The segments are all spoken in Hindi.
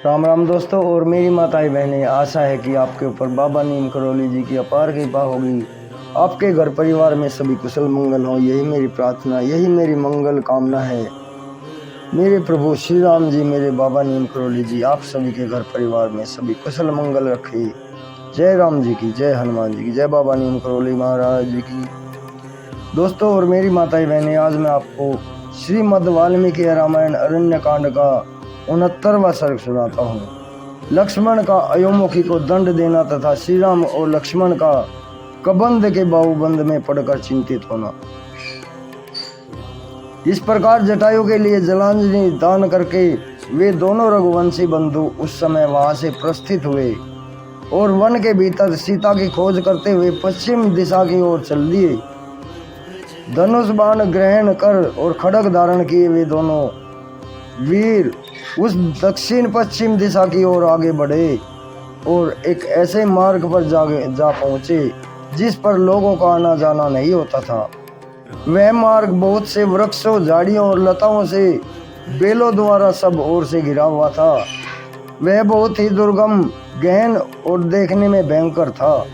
राम राम दोस्तों और मेरी माताएं बहनें, आशा है कि आपके ऊपर बाबा नीम करौली जी की अपार कृपा होगी। आपके घर परिवार में सभी कुशल मंगल हो, यही मेरी प्रार्थना, यही मेरी मंगल कामना है। मेरे प्रभु श्री राम जी, मेरे बाबा नीम करौली जी आप सभी के घर परिवार में सभी कुशल मंगल रखे। जय राम जी की, जय हनुमान जी की, जय बाबा नीम करौली महाराज जी की। दोस्तों और मेरी माताएं बहनें, आज मैं आपको श्रीमद् वाल्मीकि रामायण अरण्य कांड का 69वां सर्ग सुनाता हूँ। लक्ष्मण का अयोमुखी को दंड देना तथा श्री राम और लक्ष्मण का कबंध के बाहुबंध में पड़कर चिंतित होना। इस प्रकार जटायु के लिए जलांजलि दान करके वे दोनों रघुवंशी बंधु उस समय वहां से प्रस्थित हुए और वन के भीतर सीता की खोज करते हुए पश्चिम दिशा की ओर चल दिए। धनुष बाण ग्रहण कर और खड्ग धारण किए वे दोनों वीर उस दक्षिण पश्चिम दिशा की ओर आगे बढ़े और एक ऐसे मार्ग पर जा पहुंचे जिस पर लोगों का आना जाना नहीं होता था। वह मार्ग बहुत से वृक्षों, झाड़ियों और लताओं से, बेलों द्वारा सब ओर से घिरा हुआ था। वह बहुत ही दुर्गम, गहन और देखने में भयंकर था।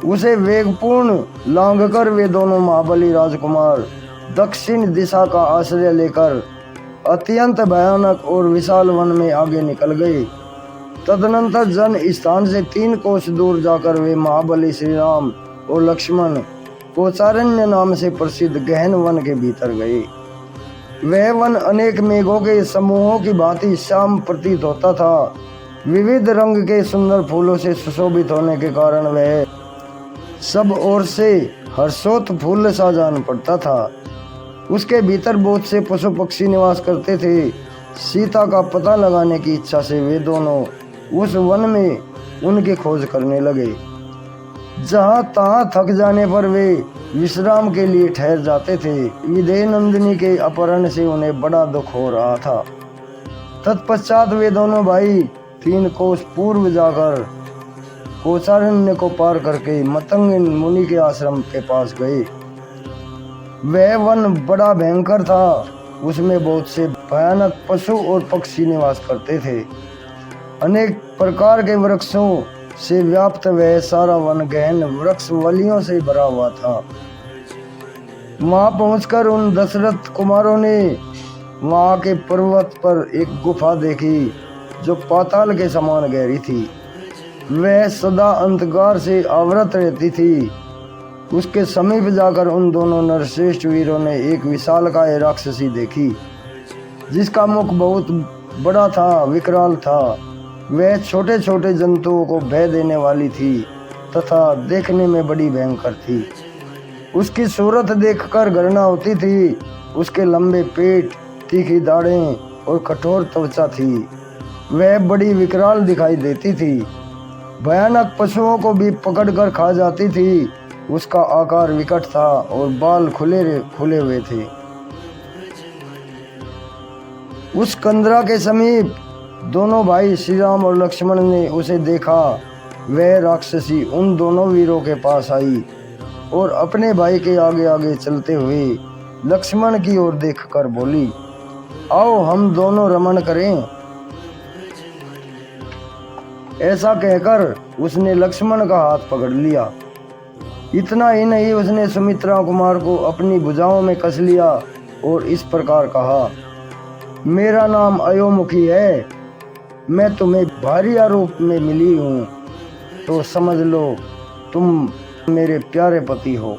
उसे वेगपूर्ण लांघकर वे दोनों महाबली राजकुमार दक्षिण दिशा का आश्रय लेकर अत्यंत भयानक और विशाल वन में आगे निकल गए। तदनंतर जन स्थान से 3 कोस दूर जाकर वे महाबली श्री राम और लक्ष्मण कोचारण्य नाम से प्रसिद्ध गहन वन के भीतर गए। वह वन अनेक मेघों के समूहों की भांति श्याम प्रतीत होता था। विविध रंग के सुंदर फूलों से सुशोभित होने के कारण वह सब ओर से हर्षोत फूल सा जान पड़ता था। उसके भीतर बहुत से पशु पक्षी निवास करते थे। सीता का पता लगाने की इच्छा से वे दोनों उस वन में उनकी खोज करने लगे। जहाँ तहाँ थक जाने पर वे विश्राम के लिए ठहर जाते थे। विदेह नंदिनी के अपहरण से उन्हें बड़ा दुख हो रहा था। तत्पश्चात वे दोनों भाई 3 कोस पूर्व जाकर कोचारण्य को पार करके मतंग मुनि के आश्रम के पास गए। वह वन बड़ा भयंकर था। उसमें बहुत से भयानक पशु और पक्षी निवास करते थे। अनेक प्रकार के वृक्षों से व्याप्त वह सारा वन गहन वृक्ष वलियों से भरा हुआ था। वहां पहुंचकर उन दशरथ कुमारों ने वहां के पर्वत पर एक गुफा देखी जो पाताल के समान गहरी थी। वह सदा अंधकार से आवृत रहती थी। उसके समीप जाकर उन दोनों नरश्रेष्ठ वीरों ने एक विशालकाय राक्षसी देखी जिसका मुख बहुत बड़ा था, विकराल था। वह छोटे छोटे जंतुओं को भय देने वाली थी तथा देखने में बड़ी भयंकर थी। उसकी सूरत देखकर घृणा होती थी। उसके लंबे पेट, तीखी दाढ़ें और कठोर त्वचा थी। वह बड़ी विकराल दिखाई देती थी। भयानक पशुओं को भी पकड़कर खा जाती थी। उसका आकार विकट था और बाल खुले हुए थे। उस कंदरा के समीप दोनों भाई श्री राम और लक्ष्मण ने उसे देखा। वह राक्षसी उन दोनों वीरों के पास आई और अपने भाई के आगे आगे चलते हुए लक्ष्मण की ओर देखकर बोली, आओ हम दोनों रमण करें। ऐसा कहकर उसने लक्ष्मण का हाथ पकड़ लिया। इतना ही नहीं, उसने सुमित्रा कुमार को अपनी भुजाओं में कस लिया और इस प्रकार कहा, मेरा नाम अयोमुखी है। मैं तुम्हें भारी आरोप में मिली हूँ तो समझ लो तुम मेरे प्यारे पति हो।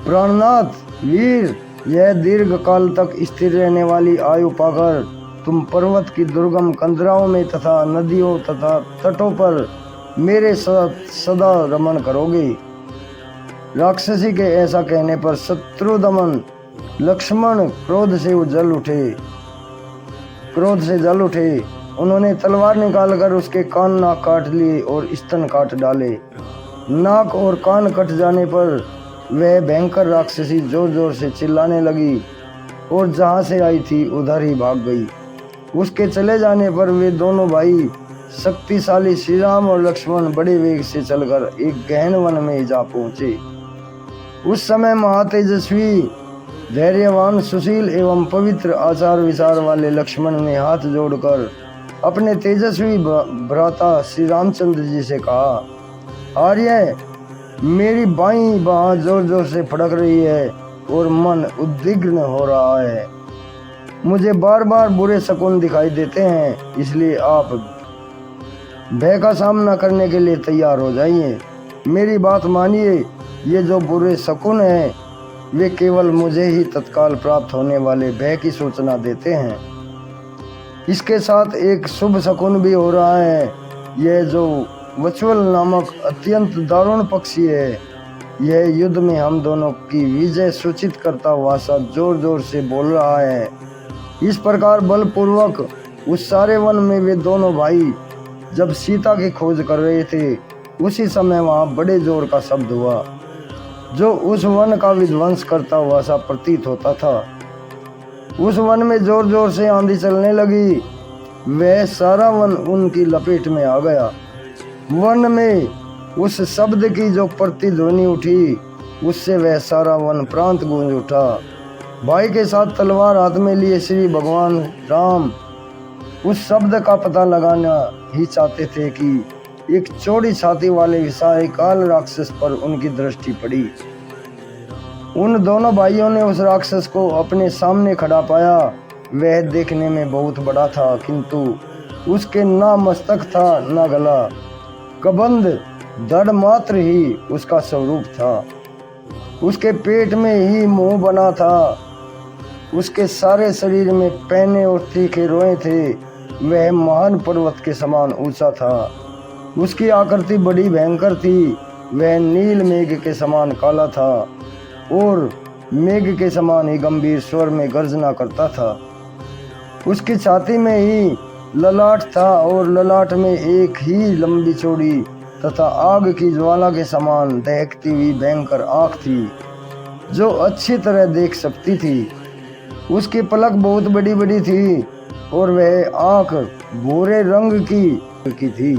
प्राणनाथ वीर, यह दीर्घ काल तक स्थिर रहने वाली आयु पाकर तुम पर्वत की दुर्गम कंदराओं में तथा नदियों तथा तटों पर मेरे साथ सदा रमण करोगे। राक्षसी के ऐसा कहने पर शत्रुदमन लक्ष्मण क्रोध से जल उठे। उन्होंने तलवार निकालकर उसके कान नाक काट लिए और स्तन काट डाले। नाक और कान कट जाने पर वह भयंकर राक्षसी जोर जोर से चिल्लाने लगी और जहाँ से आई थी उधर ही भाग गई। उसके चले जाने पर वे दोनों भाई शक्तिशाली श्री राम और लक्ष्मण बड़े वेग से चलकर एक गहन वन में जा पहुंचे। उस समय महातेजस्वी धैर्यवान, सुशील एवं पवित्र आचार विचार वाले लक्ष्मण ने हाथ जोड़कर अपने तेजस्वी भ्राता श्री रामचंद्र जी से कहा, आर्य, मेरी बाईं बाह जोर जोर से फड़क रही है और मन उद्विग्न हो रहा है। मुझे बार बार बुरे शकुन दिखाई देते हैं, इसलिए आप भय का सामना करने के लिए तैयार हो जाइए। मेरी बात मानिए, ये जो बुरे शकुन हैं वे केवल मुझे ही तत्काल प्राप्त होने वाले भय की सूचना देते हैं। इसके साथ एक शुभ शकुन भी हो रहा है। यह जो वचुअल नामक अत्यंत दारुण पक्षी है, यह युद्ध में हम दोनों की विजय सूचित करता हुआ सा जोर जोर से बोल रहा है। इस प्रकार बलपूर्वक उस सारे वन में वे दोनों भाई जब सीता की खोज कर रहे थे, उसी समय वहां बड़े जोर का शब्द हुआ, जो उस वन का विध्वंस करता हुआ सा प्रतीत होता था। उस वन में जोर जोर से आंधी चलने लगी। वह सारा वन उनकी लपेट में आ गया। वन में उस शब्द की जो प्रतिध्वनि उठी, उससे वह सारा वन प्रांत गूंज उठा। भाई के साथ तलवार हाथ में लिए श्री भगवान राम उस शब्द का पता लगाना ही चाहते थे कि एक चौड़ी छाती वाले विशाल राक्षस पर उनकी दृष्टि पड़ी। उन दोनों भाइयों ने उस राक्षस को अपने सामने खड़ा पाया। वह देखने में बहुत बड़ा था, किंतु उसके ना मस्तक था ना गला, कबंध धड़ मात्र ही उसका स्वरूप था। उसके पेट में ही मुंह बना था। उसके सारे शरीर में पैने और तीखे रोए थे। वह महान पर्वत के समान ऊंचा था। उसकी आकृति बड़ी भयंकर थी। वह नील मेघ के समान काला था और मेघ के समान ही गंभीर स्वर में गर्जना करता था। उसकी छाती में ही ललाट था और ललाट में एक ही लंबी चौड़ी तथा आग की ज्वाला के समान दहकती हुई भयंकर आँख थी, जो अच्छी तरह देख सकती थी। उसकी पलक बहुत बड़ी बड़ी थी और वह आँख भूरे रंग की थी।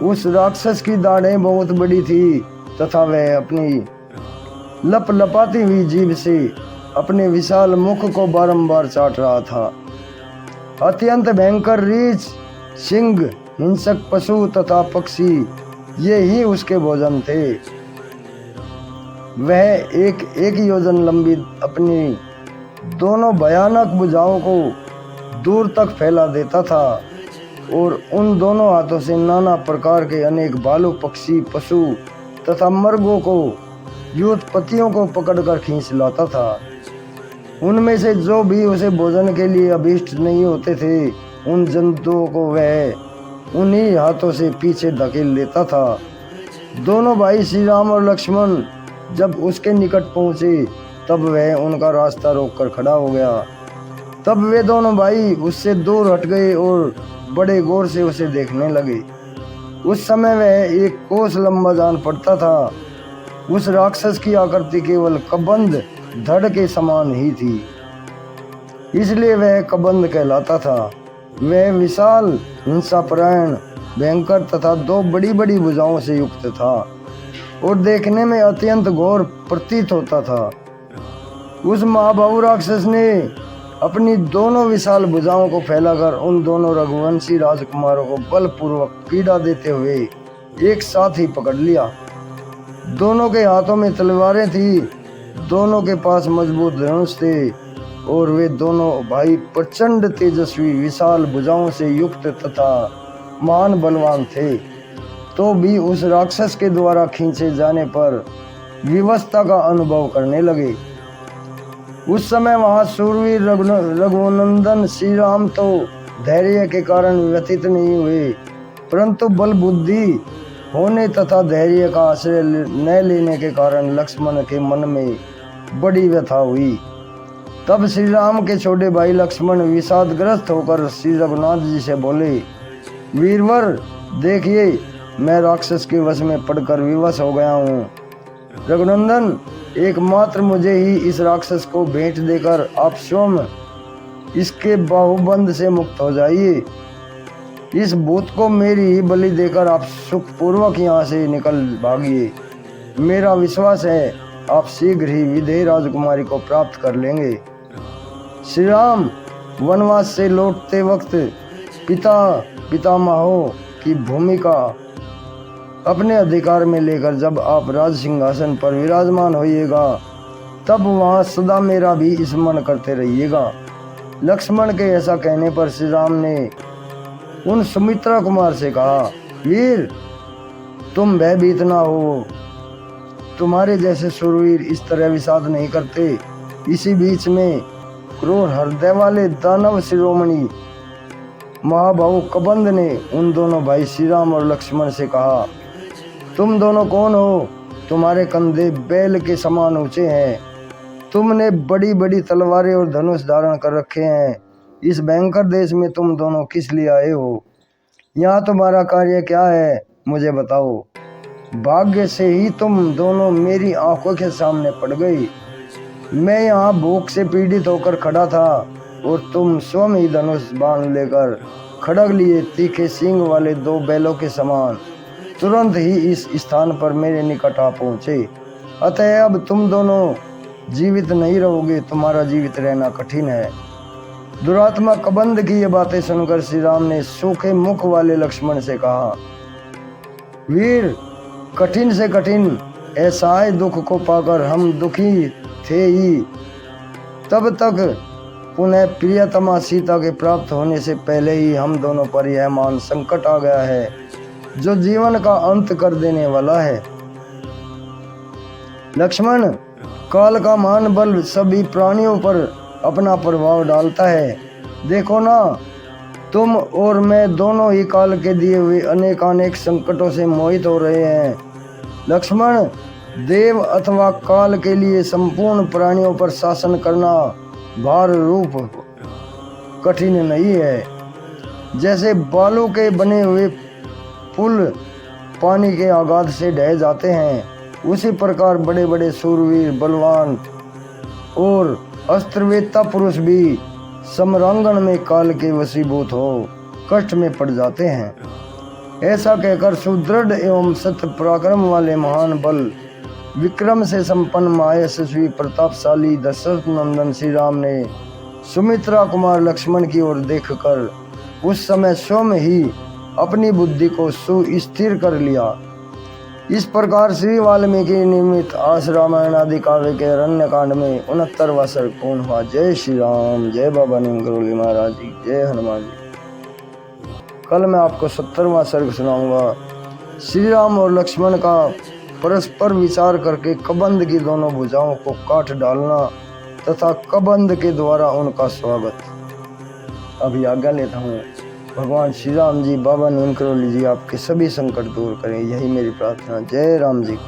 उस राक्षस की दाढ़ें बहुत बड़ी थी तथा वह अपनी लपलपाती हुई जीभ से अपने विशाल मुख को बारंबार चाट रहा था। अत्यंत भयंकर रीछ, सिंह, हिंसक पशु तथा पक्षी, ये ही उसके भोजन थे। वह एक योजन लंबी अपनी दोनों भयानक भुजाओं को दूर तक फैला देता था और उन दोनों हाथों से नाना प्रकार के अनेक भालू, पक्षी, पशु तथा मर्गों को, व्युत्पत्तियों को पकड़कर खींच लाता था। उनमें से जो भी उसे भोजन के लिए अभीष्ट नहीं होते थे, उन जंतुओं को वह उन्हीं हाथों से पीछे धकेल लेता था। दोनों भाई श्री राम और लक्ष्मण जब उसके निकट पहुंचे, तब वह उनका रास्ता रोककर खड़ा हो गया। तब वे दोनों भाई उससे दूर हट गए और बड़े गौर से उसे देखने लगे। उस समय वह एक कोस लंबा जान पड़ता था। उस राक्षस की आकृति केवल कबंध धड़ के समान ही थी, इसलिए वह कबंध कहलाता था। वह विशाल, हिंसापरायण, भयंकर तथा दो बड़ी बड़ी भुजाओं से युक्त था और देखने में अत्यंत घोर प्रतीत होता था। उस महाबाहु राक्षस ने अपनी दोनों विशाल भुजाओं को फैलाकर उन दोनों रघुवंशी राजकुमारों को बलपूर्वक पीड़ा देते हुए एक साथ ही पकड़ लिया। दोनों के हाथों में तलवारें थी, दोनों के पास मजबूत धनुष थे और वे दोनों भाई प्रचंड तेजस्वी, विशाल भुजाओं से युक्त तथा महान बलवान थे। तो भी उस राक्षस के द्वारा खींचे जाने पर विवशता का अनुभव करने लगे। उस समय वहां सूरवीर रघुनंदन श्री राम तो धैर्य के कारण व्यथित नहीं हुए, परंतु बल बुद्धि होने तथा धैर्य का आश्रय न लेने के कारण लक्ष्मण के मन में बड़ी व्यथा हुई। तब श्री राम के छोटे भाई लक्ष्मण विषादग्रस्त होकर श्री रघुनाथ जी से बोले, वीरवर, देखिए मैं राक्षस के वश में पड़कर विवश हो गया हूँ। रघुनंदन, एकमात्र मुझे ही इस राक्षस को भेंट देकर आप स्वयं इसके बाहुबंद से मुक्त हो जाइए। इस भूत को मेरी ही बलि देकर आप सुखपूर्वक यहाँ से निकल भागिए। मेरा विश्वास है आप शीघ्र ही विदेही राजकुमारी को प्राप्त कर लेंगे। श्री राम वनवास से लौटते वक्त पितामहों की भूमिका अपने अधिकार में लेकर जब आप राज सिंहासन पर विराजमान होइएगा, तब वहाँ सदा मेरा भी स्मरण करते रहिएगा। लक्ष्मण के ऐसा कहने पर श्री राम ने उन सुमित्रा कुमार से कहा, वीर तुम भयभीत ना हो, तुम्हारे जैसे शूरवीर इस तरह विषाद नहीं करते। इसी बीच में क्रूर हृदय वाले दानव शिरोमणि महाभाव कबंध ने उन दोनों भाई श्री राम और लक्ष्मण से कहा, तुम दोनों कौन हो? तुम्हारे कंधे बैल के समान ऊंचे हैं, तुमने बड़ी बड़ी तलवारें और धनुष धारण कर रखे हैं। इस भयंकर देश में तुम दोनों किस लिए आए हो? यहाँ तुम्हारा कार्य क्या है, मुझे बताओ। भाग्य से ही तुम दोनों मेरी आंखों के सामने पड़ गई। मैं यहाँ भूख से पीड़ित होकर खड़ा था और तुम स्वयं ही धनुष बाण लेकर खड़ग लिए तीखे सींग वाले दो बैलों के समान तुरंत ही इस स्थान पर मेरे निकट आ पहुँचे। अतः अब तुम दोनों जीवित नहीं रहोगे, तुम्हारा जीवित रहना कठिन है। दुरात्मा कबंध की ये बातें सुनकर श्री राम ने सूखे मुख वाले लक्ष्मण से कहा, वीर कठिन से कठिन असहाय दुख को पाकर हम दुखी थे ही, तब तक पुनः प्रियतमा सीता के प्राप्त होने से पहले ही हम दोनों पर यह महान संकट आ गया है, जो जीवन का अंत कर देने वाला है। लक्ष्मण, काल का महान बल सभी प्राणियों पर अपना प्रभाव डालता है। देखो ना, तुम और मैं दोनों ही काल के दिए हुए अनेकानेक संकटों से मोहित हो रहे हैं। लक्ष्मण, देव अथवा काल के लिए संपूर्ण प्राणियों पर शासन करना भार रूप कठिन नहीं है। जैसे बालू के बने हुए पुल पानी के आघात से ढह जाते हैं, उसी प्रकार बड़े बड़े शूरवीर, बलवान और अस्त्रवेत्ता पुरुष भी समरांगण में काल के वशीभूत हो कष्ट में पड़ जाते हैं। ऐसा कहकर सुदृढ़ एवं सत्य पराक्रम वाले महान बल विक्रम से संपन्न महायशस्वी प्रतापशाली दशरथ नंदन श्री राम ने सुमित्रा कुमार लक्ष्मण की ओर देखकर उस समय स्वयं ही अपनी बुद्धि को सुस्थिर कर लिया। इस प्रकार श्री वाल्मीकि निर्मित आस रामायण आदि काव्य के अरण्य कांड में 69वां सर्ग पूर्ण हुआ। जय श्री राम, जय बाबा नीम करोली महाराज जी, जय हनुमान जी। कल मैं आपको 70वां सर्ग सुनाऊंगा। श्री राम और लक्ष्मण का परस्पर विचार करके कबंध की दोनों भुजाओं को काट डालना तथा कबंध के द्वारा उनका स्वागत। अभी आज्ञा लेता हूँ। भगवान श्री राम जी, बाबा नीम करोली जी आपके सभी संकट दूर करें, यही मेरी प्रार्थना। जय राम जी।